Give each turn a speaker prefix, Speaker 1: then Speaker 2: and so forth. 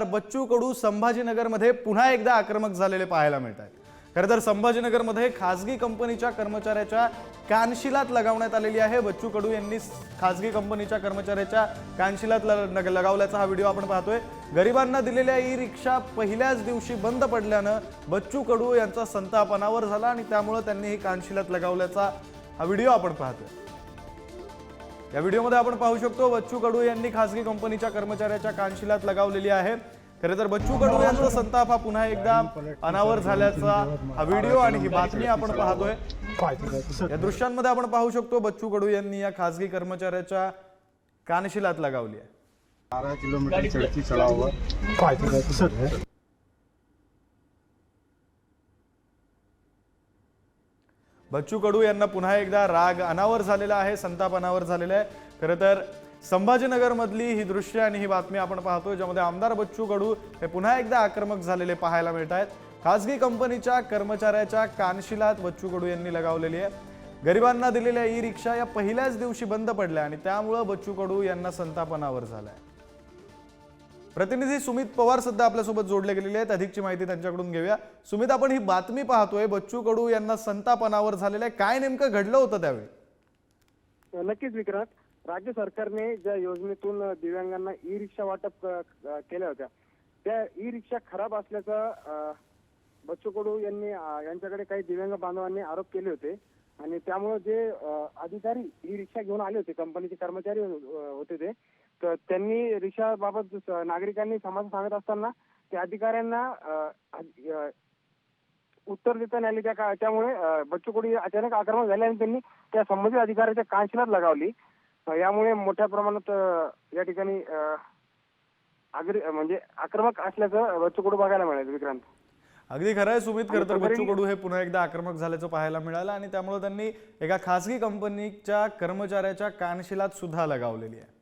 Speaker 1: बच्चू कडू संभाजीनगरमध्ये पुन्हा एकदा आक्रमक झालेले पाहायला मिळत आहेत। खरं तर संभाजीनगरमध्ये खासगी कंपनीच्या कर्मचाऱ्याच्या कानशिलात लगावण्यात आलेली आहे। बच्चू कडू यांनी खासगी कंपनीच्या कर्मचाऱ्याच्या कानशिलात लगावल्याचा हा व्हिडिओ आपण पाहतोय। गरिबांना दिलेल्या ई रिक्षा पहिल्याच दिवशी बंद पडल्यानं बच्चू कडू यांचा संताप अनावर झाला आणि त्यामुळे त्यांनी ही कानशिलात लगावल्याचा हा व्हिडिओ आपण पाहतोय। या व्हिडिओमध्ये आपण पाहू शकतो बच्चू कडू यांनी खासगी कंपनीच्या कर्मचाऱ्याच्या कानशिलात लगावलेली आहे। खरं तर बच्चू कडू यांचा संताप हा पुन्हा एकदा अनावर झाल्याचा हा व्हिडिओ आणि ही बातमी आपण पाहतोय। या दृश्यांमध्ये आपण पाहू शकतो बच्चू कडू यांनी या खासगी कर्मचाऱ्याच्या कानशिलात लगावली आहे।
Speaker 2: 12 किलोमीटर चढ़ती चढ़ा हुआ
Speaker 1: बच्चू कडू यांना पुन्हा एकदा राग अनावर झालेला आहे, संताप अनावर झालेला आहे। खरं तर संभाजीनगर मधली ही दृश्य आणि ही बातमी आपण पाहतोय, ज्यामध्ये आमदार बच्चू कडू हे पुन्हा एकदा आक्रमक झालेले पाहायला मिळत आहेत। खासगी कंपनीच्या कर्मचाऱ्याच्या कानशिलात बच्चू कडू यांनी लगावलेली आहे। गरिबांना दिलेल्या ई रिक्षा या पहिल्याच दिवशी बंद पडल्या आणि त्यामुळे बच्चू कडू यांना संताप अनावर झालाय। प्रतिनिधी सुमित पवार सध्या आपल्यासोबत जोडले गेलेले आहेत, अधिकची माहिती त्यांच्याकडून घेऊया। सुमित, आपण ही बातमी पाहतोय, बच्चू कडू यांना संताप अनावर झालेला आहे, काय नेमकं घडलं होतं त्यावेळी?
Speaker 3: नक्कीच विक्रांत, राज्य सरकारने ज्या योजनेतून दिव्यांगांना ई रिक्षा वाटप केल्या होत्या त्या ई रिक्षा खराब असल्याचा बच्चू कडू यांनी यांच्याकडे काही दिव्यांग बांधवांनी आरोप केले होते आणि त्यामुळे जे अधिकारी ई रिक्षा घेऊन आले होते, कंपनीचे कर्मचारी होते ते, तर त्यांनी रिक्षाबाबत नागरिकांनी समस्या सांगत असताना त्या अधिकाऱ्यांना उत्तर देता नाही आले। त्यामुळे बच्चू कडू अचानक आक्रमक झाले आणि त्यांनी त्या संबंधित अधिकाऱ्याच्या कानशिलात लगावली। यामुळे मोठ्या प्रमाणात या ठिकाणी म्हणजे आक्रमक असल्याचं बच्चू कडू बघायला मिळालं विक्रांत।
Speaker 1: अगदी खरं आहे सुमित, खरं तर बच्चू कडू हे पुन्हा एकदा आक्रमक झाल्याचं पाहायला मिळालं आणि त्यामुळे त्यांनी एका खासगी कंपनीच्या कर्मचाऱ्याच्या कानशिलात सुद्धा लगावलेली आहे।